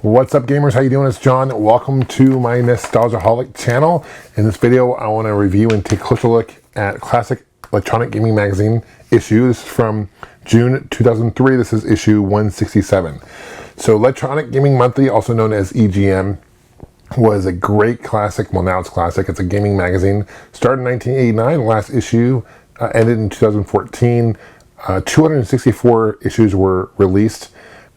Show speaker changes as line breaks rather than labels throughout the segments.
What's up, gamers? How you doing? It's John. Welcome to my NEStalgiaholic channel. In this video, I want to review and take a closer look at Classic Electronic Gaming Magazine issue. This is from June 2003. This is issue 167. So Electronic Gaming Monthly, also known as EGM, was a great classic. Well, now it's classic. It's a gaming magazine. Started in 1989. The last issue ended in 2014. 264 issues were released.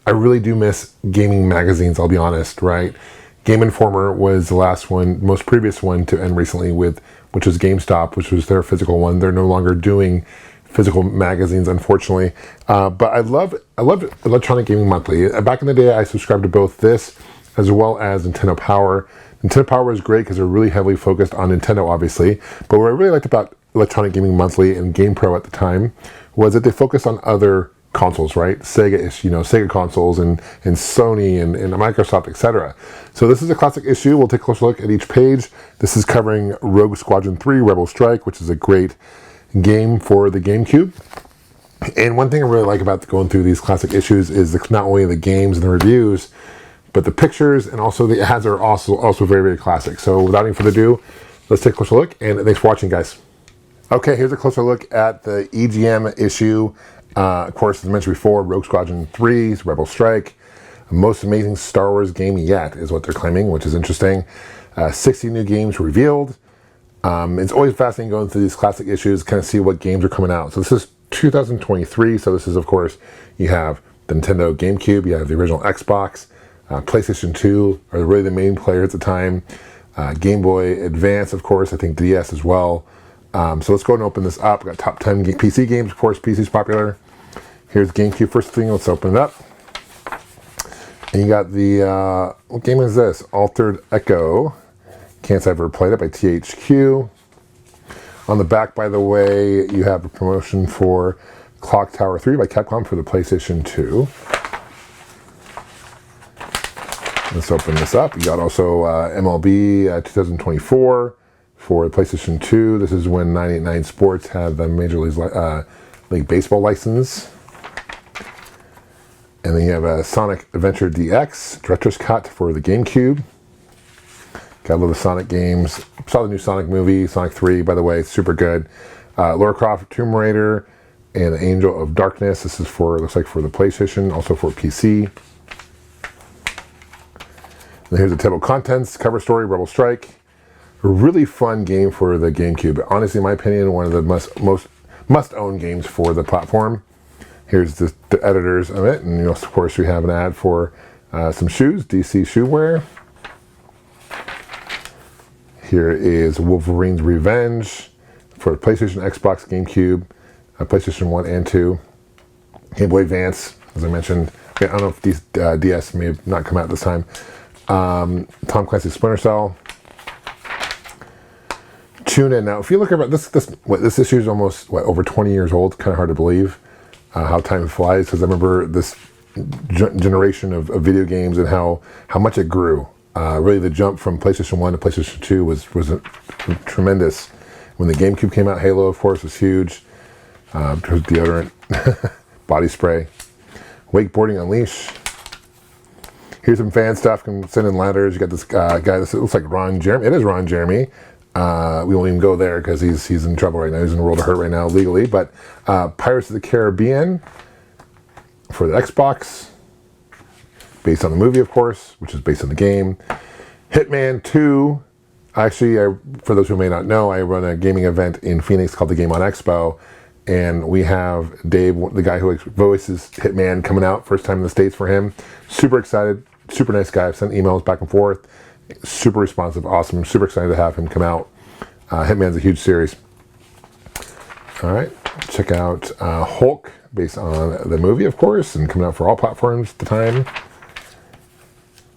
I really do miss gaming magazines, I'll be honest, right? Game Informer was the last one, most previous one to end recently with, which was GameStop, which was their physical one. They're no longer doing physical magazines, unfortunately. But I loved Electronic Gaming Monthly. Back in the day, I subscribed to both this as well as Nintendo Power. Nintendo Power was great because they're really heavily focused on Nintendo, obviously. But what I really liked about Electronic Gaming Monthly and GamePro at the time was that they focused on other consoles, right? Sega consoles and Sony and Microsoft, etc. So this is a classic issue. We'll take a closer look at each page. This is covering Rogue Squadron 3 Rebel Strike, which is a great game for the GameCube. And one thing I really like about going through these classic issues is not only the games and the reviews, but the pictures and also the ads are also very, very classic. So without any further ado, let's take a closer look, and thanks for watching, guys. Okay, here's a closer look at the EGM issue. Of course, as mentioned before, Rogue Squadron 3's Rebel Strike. Most amazing Star Wars game yet is what they're claiming, which is interesting. 60 new games revealed. It's always fascinating going through these classic issues, kind of see what games are coming out. So this is 2023. So this is, of course, you have the Nintendo GameCube, you have the original Xbox, PlayStation 2 are really the main players at the time. Game Boy Advance, of course, I think DS as well. So let's go ahead and open this up. We've got top 10 PC games, of course. PC is popular. Here's GameCube first thing. Let's open it up. And you got the, what game is this? Altered Echo. Can't say I've ever played it, by THQ. On the back, by the way, you have a promotion for Clock Tower 3 by Capcom for the PlayStation 2. Let's open this up. You got also MLB 2024 for the PlayStation 2. This is when 989 Sports had the Major League Baseball license. And then you have a Sonic Adventure DX Director's Cut for the GameCube. Got a lot of Sonic games. Saw the new Sonic movie, Sonic 3, by the way, super good. Lara Croft Tomb Raider and Angel of Darkness. This is for, looks like for the PlayStation, also for PC. And here's the table of contents, cover story, Rebel Strike. A really fun game for the GameCube. Honestly, in my opinion, one of the most must-own games for the platform. Here's the editors of it, and of course we have an ad for some shoes, DC shoe wear. Here is Wolverine's Revenge for PlayStation, Xbox, GameCube, PlayStation 1 and 2. Game Boy Advance, as I mentioned. I don't know if these DS may have not come out this time. Tom Clancy's Splinter Cell. Tune in. Now, if you look at this issue is almost, over 20 years old. Kind of hard to believe how time flies, because I remember this generation of video games and how much it grew. Really, the jump from PlayStation 1 to PlayStation 2 was tremendous. When the GameCube came out, Halo, of course, was huge. Deodorant, body spray. Wakeboarding Unleash. Here's some fan stuff. Can send in letters. You got this guy. This looks like Ron Jeremy. It is Ron Jeremy. We won't even go there because he's in trouble right now. He's in a world of hurt right now legally. But Pirates of the Caribbean for the Xbox, based on the movie, of course, which is based on the game. Hitman 2. Actually, for those who may not know, I run a gaming event in Phoenix called the Game On Expo. And we have Dave, the guy who voices Hitman, coming out. First time in the States for him. Super excited. Super nice guy. I've sent emails back and forth. Super responsive, awesome. Super excited to have him come out. Hitman's a huge series. All right, check out Hulk, based on the movie, of course, and coming out for all platforms at the time.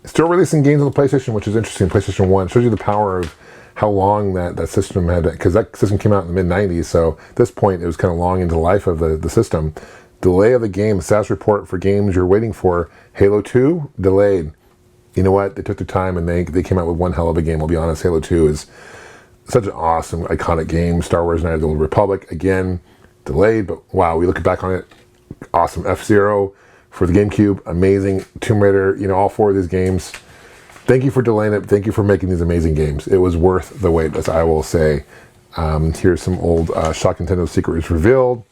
Still releasing games on the PlayStation, which is interesting. PlayStation 1 shows you the power of how long that system had, because that system came out in the mid-90s, so at this point it was kind of long into the life of the system. Delay of the game, status report for games you're waiting for. Halo 2, delayed. You know what? They took their time and they came out with one hell of a game. I'll be honest, Halo 2 is such an awesome, iconic game. Star Wars Knights of the Old Republic, again, delayed, but wow, we look back on it, awesome. F-Zero, for the GameCube. Amazing. Tomb Raider, you know, all 4 of these games. Thank you for delaying it. Thank you for making these amazing games. It was worth the wait, as I will say. Here's some old Shock Nintendo Secret is revealed.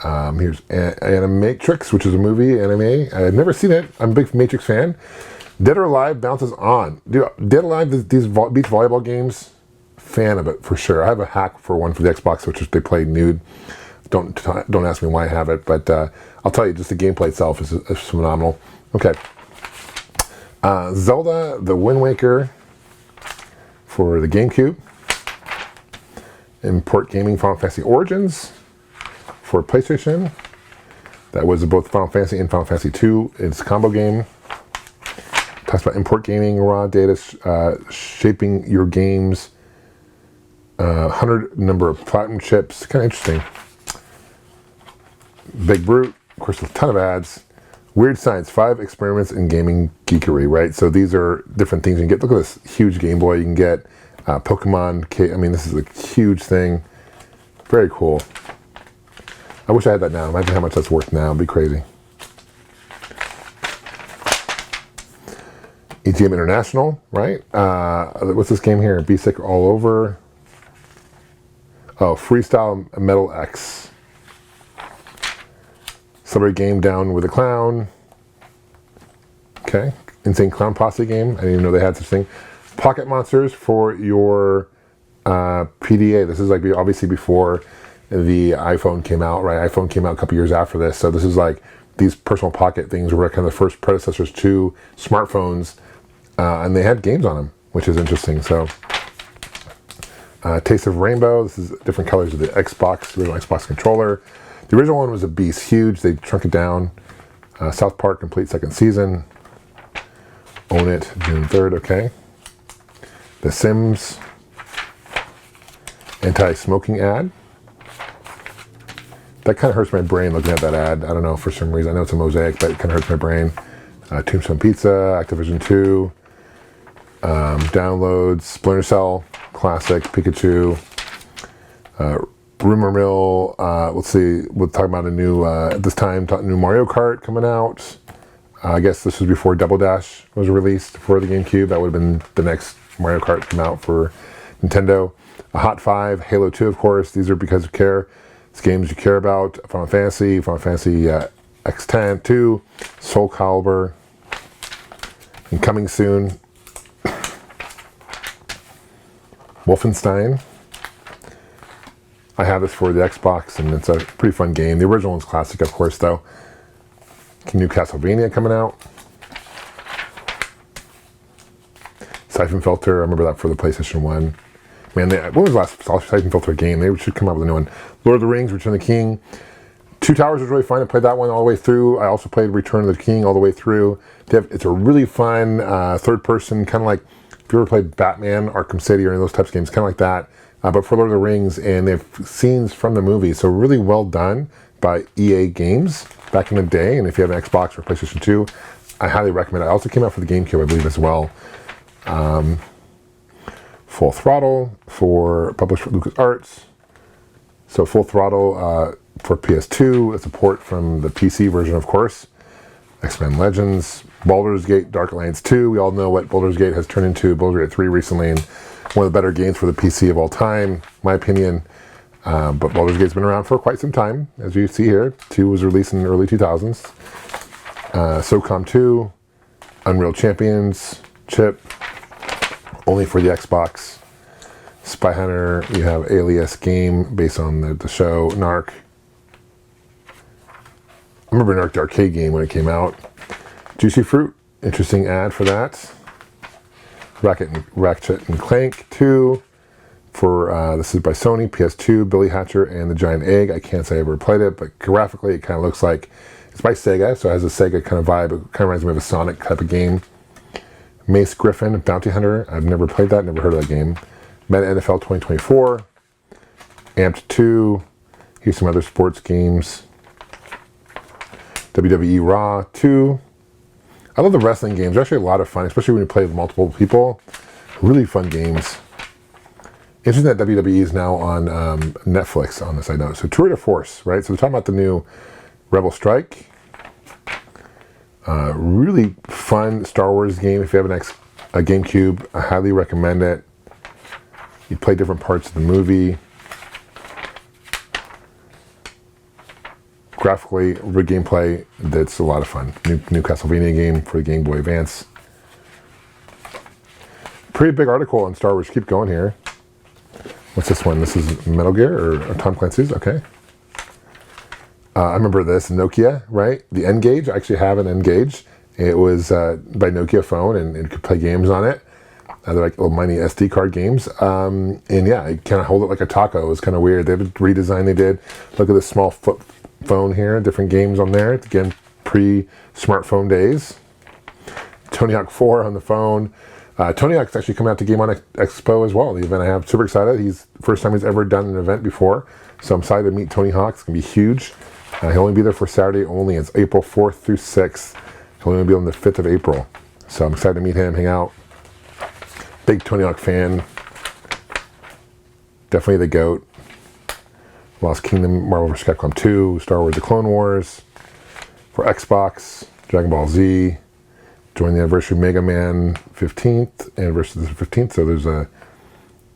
Here's Animatrix, which is a movie, anime. I've never seen it. I'm a big Matrix fan. Dead or Alive bounces on. Dude, Dead or Alive, these beach volleyball games, fan of it for sure. I have a hack for one for the Xbox, which is they play nude. Don't ask me why I have it, but I'll tell you, just the gameplay itself is phenomenal. Okay. Zelda, the Wind Waker for the GameCube. Import Gaming Final Fantasy Origins for PlayStation. That was both Final Fantasy and Final Fantasy 2. It's a combo game. Talks about import gaming, raw data, shaping your games, 100 number of platinum chips. Kind of interesting. Big Brute, of course, a ton of ads. Weird Science, 5 experiments in gaming geekery, right? So these are different things you can get. Look at this huge Game Boy. You can get Pokemon. I mean, this is a huge thing. Very cool. I wish I had that now. Imagine how much that's worth now. It'd be crazy. EGM International, right? What's this game here? Be Sick All Over. Oh, Freestyle Metal X. Celebrate Game Down with a Clown. Okay. Insane Clown Posse game. I didn't even know they had such thing. Pocket Monsters for your PDA. This is like obviously before the iPhone came out, right? iPhone came out a couple years after this. So this is like these personal pocket things were kind of the first predecessors to smartphones. And they had games on them, which is interesting. So, Taste of Rainbow. This is different colors of the Xbox, the original Xbox controller. The original one was a beast, huge. They shrunk it down. South Park complete second season. Own It, June 3rd. Okay. The Sims anti-smoking ad. That kind of hurts my brain looking at that ad. I don't know, for some reason. I know it's a mosaic, but it kind of hurts my brain. Tombstone Pizza, Activision 2. Downloads, Splinter Cell, Classic, Pikachu, Rumor Mill. Let's see, we'll talk about a new, at this time, new Mario Kart coming out. I guess this was before Double Dash was released for the GameCube. That would have been the next Mario Kart to come out for Nintendo. Hot 5, Halo 2, of course. These are because of care. It's games you care about. Final Fantasy X10, 2, Soul Calibur, and coming soon, Wolfenstein. I have this for the Xbox, and it's a pretty fun game. The original one's classic, of course, though. New Castlevania coming out. Siphon Filter, I remember that for the PlayStation 1. Man, when was the last Siphon Filter game? They should come out with a new one. Lord of the Rings, Return of the King. Two Towers was really fun. I played that one all the way through. I also played Return of the King all the way through. It's a really fun third person, kind of like if you ever played Batman, Arkham City, or any of those types of games, kind of like that. But for Lord of the Rings, and they have scenes from the movie. So really well done by EA Games back in the day. And if you have an Xbox or PlayStation 2, I highly recommend it. It also came out for the GameCube, I believe, as well. Full Throttle published for LucasArts. So Full Throttle for PS2. It's a port from the PC version, of course. X-Men Legends, Baldur's Gate, Dark Alliance 2. We all know what Baldur's Gate has turned into. Baldur's Gate 3 recently, and one of the better games for the PC of all time, my opinion. But Baldur's Gate's been around for quite some time, as you see here. 2 was released in the early 2000s. SOCOM 2, Unreal Champions, Chip, only for the Xbox. Spy Hunter, you have Alias game based on the show, Narc. I remember Narc the arcade game when it came out. Juicy Fruit, interesting ad for that. Ratchet and Clank 2 for this is by Sony, PS2, Billy Hatcher and the Giant Egg. I can't say I ever played it, but graphically it kind of looks like it's by Sega, so it has a Sega kind of vibe. It kind of reminds me of a Sonic type of game. Mace Griffin, Bounty Hunter. I've never played that, never heard of that game. Meta NFL 2024, Amped 2. Here's some other sports games. WWE Raw 2. I love the wrestling games. They're actually a lot of fun, especially when you play with multiple people. Really fun games. Interesting that WWE is now on Netflix on this, I know. So Tour de Force, right? So they're talking about the new Rebel Strike. Really fun Star Wars game. If you have a GameCube, I highly recommend it. You play different parts of the movie. Graphically, over gameplay, that's a lot of fun. New Castlevania game for the Game Boy Advance. Pretty big article on Star Wars. Keep going here. What's this one? This is Metal Gear or Tom Clancy's? Okay. I remember this, Nokia, right? The N-Gage. I actually have an N-Gage. It was by Nokia phone, and you could play games on it. They're like little mini SD card games. And yeah, you kind of hold it like a taco. It was kind of weird. They have a redesign they did. Look at this small phone here. Different games on there. Again, pre-smartphone days. Tony Hawk 4 on the phone. Tony Hawk's actually coming out to Game On Expo as well. The event I have. Super excited. He's first time he's ever done an event before. So I'm excited to meet Tony Hawk. It's going to be huge. He'll only be there for Saturday only. It's April 4th through 6th. He'll only be on the 5th of April. So I'm excited to meet him, hang out. Big Tony Hawk fan. Definitely the GOAT. Lost Kingdom, Marvel vs. Capcom 2, Star Wars The Clone Wars. For Xbox, Dragon Ball Z. Join the anniversary Mega Man 15th. Anniversary is the 15th. So there's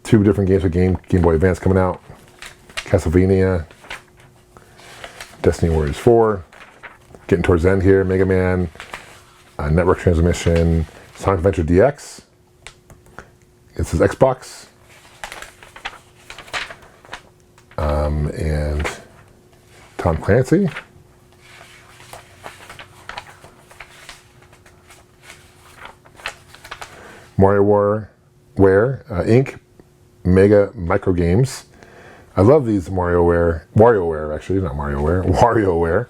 two different games of Game Boy Advance coming out. Castlevania. Destiny Warriors 4. Getting towards the end here. Mega Man. Network Transmission. Sonic Adventure DX. This is Xbox. And Tom Clancy. WarioWare Inc. Mega Micro Games. I love these WarioWare actually, not WarioWare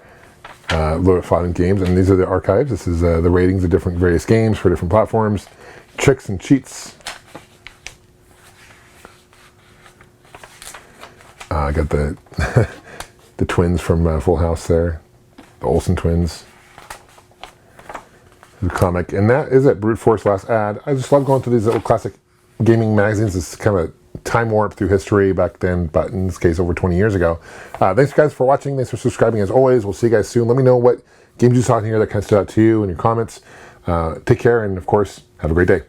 loaded fun games, and these are the archives. This is the ratings of different various games for different platforms, tricks and cheats. I got the the twins from Full House there, the Olsen twins. The comic, and that is it. Brute Force last ad. I just love going through these little classic gaming magazines. It's kind of a time warp through history back then, but in this case over 20 years ago. Thanks guys for watching. Thanks for subscribing as always. We'll see you guys soon. Let me know what games you saw in here that kind of stood out to you in your comments. Take care, and of course, have a great day.